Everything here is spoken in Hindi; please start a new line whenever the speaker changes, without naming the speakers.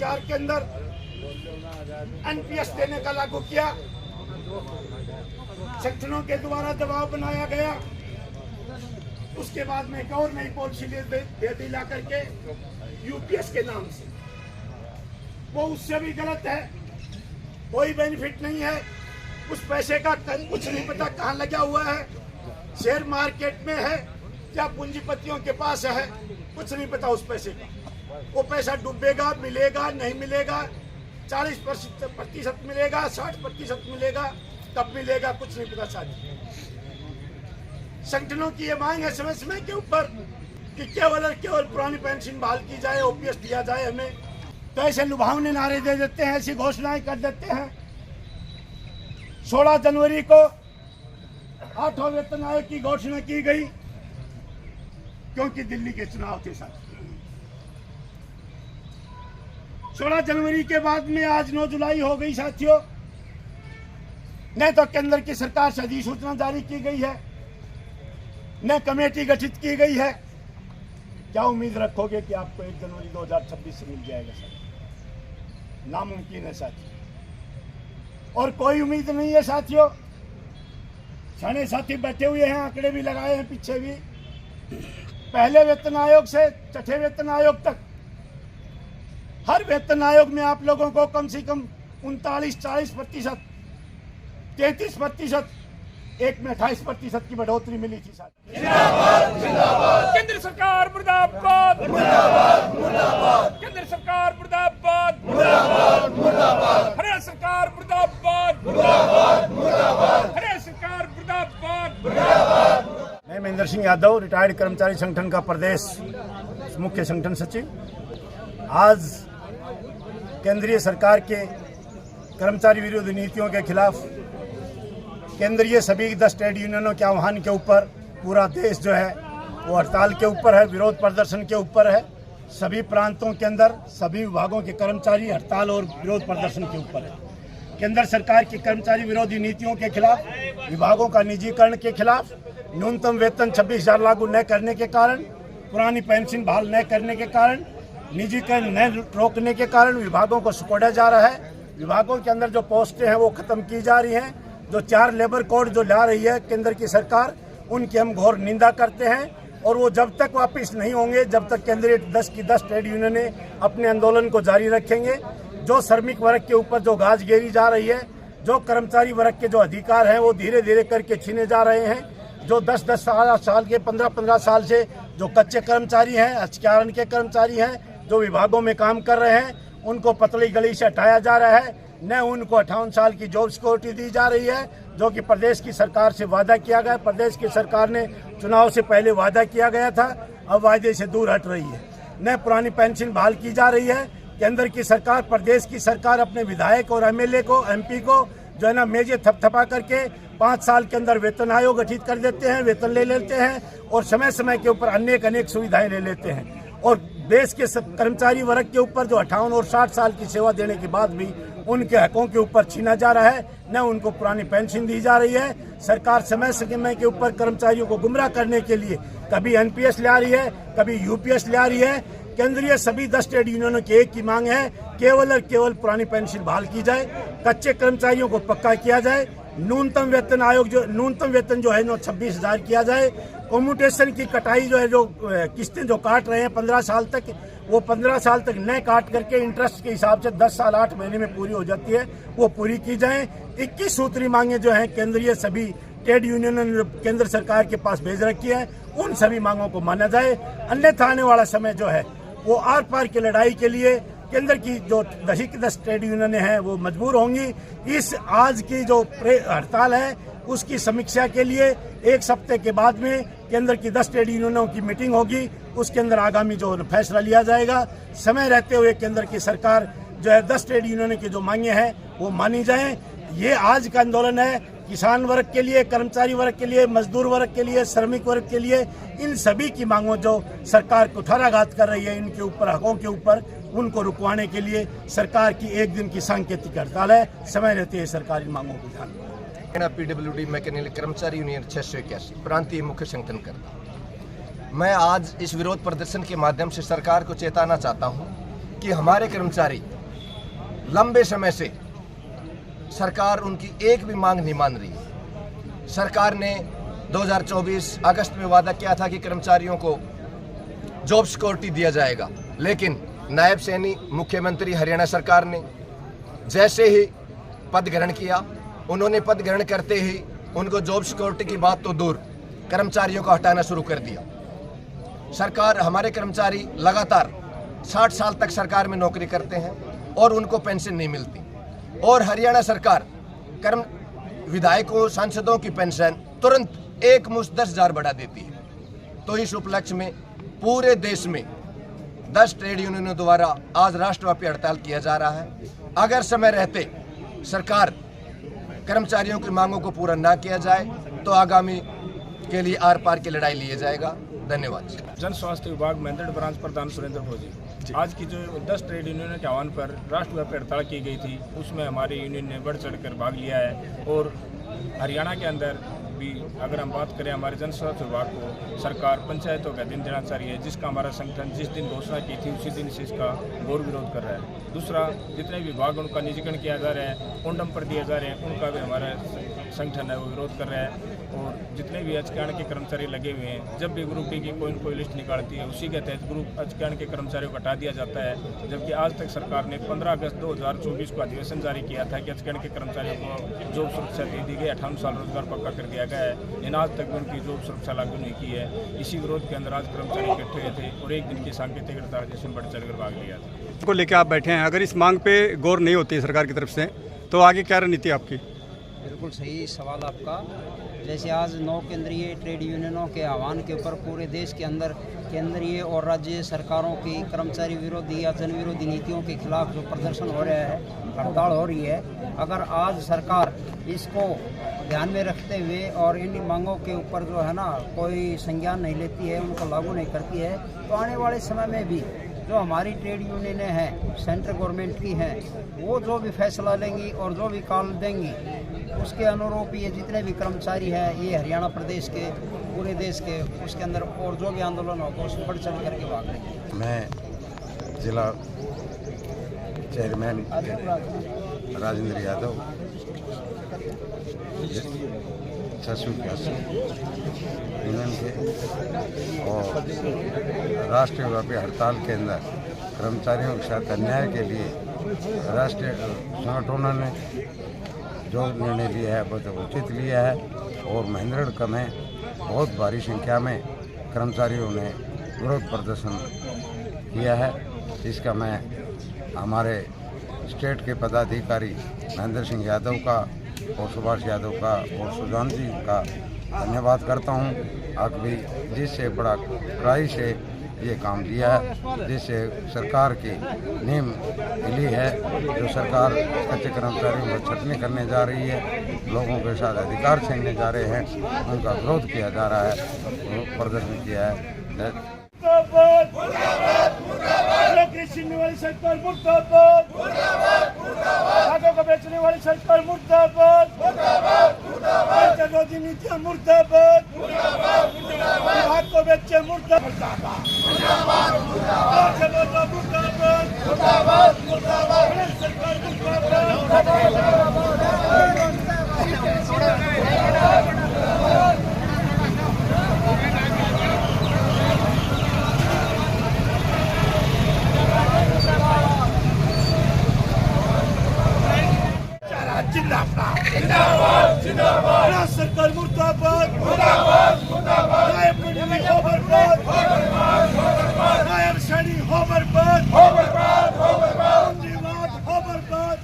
2004 के अंदर एनपीएस देने का लागू किया। संगठनों के द्वारा दबाव बनाया गया। उसके बाद में एक और नई पॉलिसी दे दी ला करके यूपीएस के नाम से। वो उससे भी गलत है, कोई बेनिफिट नहीं है। उस पैसे का कुछ नहीं पता कहाँ लगा हुआ है, शेयर मार्केट में है या पूंजीपतियों के पास है, कुछ नहीं पता उस पैसे का। वो पैसा डूबेगा, मिलेगा नहीं मिलेगा, 40% मिलेगा, 60% मिलेगा, कब मिलेगा कुछ नहीं पता। सारी संगठनों की ये मांग है समय समय के ऊपर कि केवल और केवल पुरानी पेंशन बहाल की जाए, ओपीएस दिया जाए हमें। तो ऐसे लुभावने नारे दे देते हैं, ऐसी घोषणाएं कर देते हैं। 16 जनवरी को 8वां वेतन आयोग की घोषणा की गई क्योंकि दिल्ली के चुनाव थे साथ। 16 जनवरी के बाद में आज 9 जुलाई हो गई साथियों। न तो केंद्र की सरकार से अधिसूचना जारी की गई है, न कमेटी गठित की गई है। क्या उम्मीद रखोगे कि आपको 1 जनवरी 2026 से मिल जाएगा सर? नामुमकिन है साथियों। और कोई उम्मीद नहीं है साथियों। सारे साथी बैठे हुए हैं, आंकड़े भी लगाए हैं पीछे भी। पहले वेतन आयोग से छठे वेतन आयोग तक हर वेतन आयोग में आप लोगों को कम से कम 39-40%, 33%, एक में 28% की बढ़ोतरी मिली थी साथ।
जिंदाबाद जिंदाबाद केंद्र सरकार मुर्दाबाद मुर्दाबाद मुर्दाबाद केंद्र सरकार मुर्दाबाद मुर्दाबाद मुर्दाबाद हरियाणा सरकार मुर्दाबाद मुर्दाबाद मुर्दाबाद हरियाणा सरकार मुर्दाबाद मुर्दाबाद।
मैं महेंद्र सिंह यादव, रिटायर्ड कर्मचारी संगठन का प्रदेश मुख्य संगठन सचिव। आज केंद्रीय सरकार के कर्मचारी विरोधी नीतियों के खिलाफ केंद्रीय सभी 10 ट्रेड यूनियनों के आह्वान के ऊपर पूरा देश जो है वो हड़ताल के ऊपर है, विरोध प्रदर्शन के ऊपर है। सभी प्रांतों के अंदर सभी विभागों के कर्मचारी हड़ताल और विरोध प्रदर्शन के ऊपर है। केंद्र सरकार की कर्मचारी विरोधी नीतियों के खिलाफ, विभागों का निजीकरण के खिलाफ, न्यूनतम वेतन 26,000 लागू न करने के कारण, पुरानी पेंशन बहाल न करने के कारण, निजीकरण न रोकने के कारण विभागों को सिकोड़ा जा रहा है। विभागों के अंदर जो पोस्टें हैं वो खत्म की जा रही हैं। जो 4 लेबर कोड जो ला रही है केंद्र की सरकार, उनकी हम घोर निंदा करते हैं। और वो जब तक वापस नहीं होंगे, जब तक केंद्रीय 10 की 10 ट्रेड यूनियनें अपने आंदोलन को जारी रखेंगे। जो श्रमिक वर्ग के ऊपर जो गाज घेरी जा रही है, जो कर्मचारी वर्ग के जो अधिकार हैं वो धीरे धीरे करके छीने जा रहे हैं। जो 10-10 साल के 15-15 साल से जो कच्चे कर्मचारी हैं, अचक्यारण के कर्मचारी हैं, जो विभागों में काम कर रहे हैं, उनको पतली गली से हटाया जा रहा है। न उनको 58 साल की जॉब सिक्योरिटी दी जा रही है, जो कि प्रदेश की सरकार से वादा किया गया। प्रदेश की सरकार ने चुनाव से पहले वादा किया गया था, अब वादे से दूर हट रही है। न पुरानी पेंशन बहाल की जा रही है। केंद्र की सरकार, प्रदेश की सरकार अपने विधायक और एमएलए को, एमपी को जो है ना मेजे थपथपा करके 5 साल के अंदर वेतन आयोग गठित कर देते हैं, वेतन ले लेते हैं और समय समय के ऊपर अनेक सुविधाएं ले लेते हैं। और देश के कर्मचारी वर्ग के ऊपर जो 58 और 60 साल की सेवा देने के बाद भी उनके हकों के ऊपर छीना जा रहा है, न उनको पुरानी पेंशन दी जा रही है। सरकार समय समय के ऊपर कर्मचारियों को गुमराह करने के लिए कभी एनपीएस ले आ रही है, कभी यूपीएस ले आ रही है। केंद्रीय सभी 10 ट्रेड यूनियनों की एक ही मांग है, केवल और केवल पुरानी पेंशन बहाल की जाए, कच्चे कर्मचारियों को पक्का किया जाए, न्यूनतम वेतन आयोग जो न्यूनतम वेतन जो है 26,000 किया जाए। कम्यूटेशन की कटाई जो है, जो किस्तें जो काट रहे हैं 15 साल तक, वो 15 साल तक न काट करके इंटरेस्ट के हिसाब से 10 साल 8 महीने में पूरी हो जाती है, वो पूरी की जाए। 21 सूत्री मांगे जो हैं केंद्रीय सभी ट्रेड यूनियन ने केंद्र सरकार के पास भेज रखी है, उन सभी मांगों को माना जाए। अन्यथा आने वाला समय जो है वो आर पार की लड़ाई के लिए केंद्र की जो 10 ट्रेड यूनियनें हैं वो मजबूर होंगी। इस आज की जो हड़ताल है उसकी समीक्षा के लिए 1 सप्ताह के बाद में केंद्र की 10 ट्रेड यूनियनों की मीटिंग होगी, उसके अंदर आगामी जो फैसला लिया जाएगा। समय रहते हुए केंद्र की सरकार जो है 10 ट्रेड यूनियनों की जो मांगे हैं वो मानी जाएं। ये आज का आंदोलन है किसान वर्ग के लिए, कर्मचारी वर्ग के लिए, मजदूर वर्ग के लिए, श्रमिक वर्ग के लिए। इन सभी की मांगों जो सरकार कुठाराघात कर रही है इनके ऊपर, हकों के ऊपर, उनको रुकवाने के लिए सरकार की 1 दिन की सांकेतिक हड़ताल है। समय रहते हुए सरकारी मांगों को ध्यान
हरियाणा पीडब्ल्यूडी मैकेनिकल कर्मचारी यूनियन 681 प्रांतीय मुख्य संगठन करता। मैं आज इस विरोध प्रदर्शन के माध्यम से सरकार को चेताना चाहता हूं कि हमारे कर्मचारी लंबे समय से सरकार उनकी एक भी मांग नहीं मान रही है। सरकार ने 2024 अगस्त में वादा किया था कि कर्मचारियों को जॉब सिक्योरिटी दिया जाएगा, लेकिन नायब सैनी मुख्यमंत्री हरियाणा सरकार ने जैसे ही पद ग्रहण किया, उन्होंने पद ग्रहण करते ही उनको जॉब सिक्योरिटी की बात तो दूर, कर्मचारियों को हटाना शुरू कर दिया। सरकार, हमारे कर्मचारी लगातार 60 साल तक सरकार में नौकरी करते हैं और उनको पेंशन नहीं मिलती, और हरियाणा सरकार विधायकों सांसदों की पेंशन तुरंत एक मुश्त 10,000 बढ़ा देती है। तो इस उपलक्ष्य में पूरे देश में 10 ट्रेड यूनियनों द्वारा आज राष्ट्रव्यापी हड़ताल किया जा रहा है। अगर समय रहते सरकार कर्मचारियों की मांगों को पूरा ना किया जाए तो आगामी के लिए आर पार की लड़ाई लिया जाएगा। धन्यवाद।
जन स्वास्थ्य विभाग मेंदड़ ब्रांच प्रधान सुरेंद्र फौजी। आज की जो 10 ट्रेड यूनियनों के आह्वान पर राष्ट्रव्यापी हड़ताल की गई थी, उसमें हमारी यूनियन ने बढ़ चढ़कर भाग लिया है। और हरियाणा के अंदर भी अगर हम बात करें, हमारे जन स्वास्थ्य विभाग को सरकार पंचायतों का दिन देना चाह रही है, जिसका हमारा संगठन जिस दिन घोषणा की थी उसी दिन से इसका घोर विरोध कर रहा है। दूसरा, जितने विभाग उनका निजीकरण किया जा रहा है, ओंडम पर दिए जा रहे हैं, उनका भी हमारा संगठन है वो विरोध कर रहा है। और जितने भी अचकान के कर्मचारी लगे हुए हैं, जब भी ग्रुप डी की कोई न कोई लिस्ट निकालती है, उसी के तहत ग्रुप अचकान के कर्मचारियों को हटा दिया जाता है। जबकि आज तक सरकार ने 15 अगस्त 2024 को अधिवेशन जारी किया था कि अचकान के कर्मचारियों को जॉब सुरक्षा दे दी गई, 58 साल रोजगार पक्का कर दिया गया है, लेकिन आज तक भी उनकी जॉब सुरक्षा लागू नहीं की है। इसी विरोध के अंदर आज कर्मचारी इकट्ठे हुए थे और एक दिन की सांकेतिक हड़ताल जिसमें बढ़ चढ़कर भाग लिया था।
को लेकर आप बैठे हैं, अगर इस मांग पे गौर नहीं होती है सरकार की तरफ से तो आगे क्या रणनीति आपकी?
बिल्कुल सही सवाल आपका। जैसे आज 9 केंद्रीय ट्रेड यूनियनों के आह्वान के ऊपर पूरे देश के अंदर केंद्रीय और राज्य सरकारों की कर्मचारी विरोधी या जन विरोधी नीतियों के खिलाफ जो प्रदर्शन हो रहा है, हड़ताल हो रही है, अगर आज सरकार इसको ध्यान में रखते हुए और इन मांगों के ऊपर जो है ना कोई संज्ञान नहीं लेती है, उनको लागू नहीं करती है, तो आने वाले समय में भी जो हमारी ट्रेड यूनियनें हैं सेंट्रल गवर्नमेंट की हैं, वो जो भी फैसला लेंगी और जो भी कॉल देंगी उसके अनुरूप ये जितने भी कर्मचारी हैं ये हरियाणा प्रदेश के पूरे देश के उसके अंदर और जो भी आंदोलन होगा उसमें बढ़ चढ़ करके भाग लेंगे।
मैं जिला चेयरमैन राजेंद्र यादव 681 यूनियन के और राष्ट्रव्यापी हड़ताल के अंदर कर्मचारियों के साथ अन्याय के लिए राष्ट्रीय संगठनों ने जो निर्णय लिया है बहुत उचित लिया है और महेंद्रगढ़ में बहुत भारी संख्या में कर्मचारियों ने विरोध प्रदर्शन किया है। इसका मैं हमारे स्टेट के पदाधिकारी महेंद्र सिंह यादव का और सुभाष यादव का और सुजान जी का धन्यवाद करता हूं। आखिरी जिससे बड़ा कड़ाई से ये काम दिया है, जिससे सरकार की नींव हिली है। जो सरकार कच्चे कर्मचारियों को छटनी करने जा रही है, लोगों के साथ अधिकार छीनने जा रहे हैं, उनका विरोध किया जा रहा है, प्रदर्शन किया है।
छीनने वाली सरकार मुर्दाबाद, खादों को बेचने वाली सरकार मुर्दाबाद, विरोधी नीतियां मुर्दाबाद, विभाग को बेचे मुर्दाबाद, सरकार जिंदाबाद, जिंदाबाद, सरकार मुर्दाबाद, नायब मंत्री हो बर्बाद, नायब सैनी हो बर्बाद, मंत्रीवाद हो बर्बाद।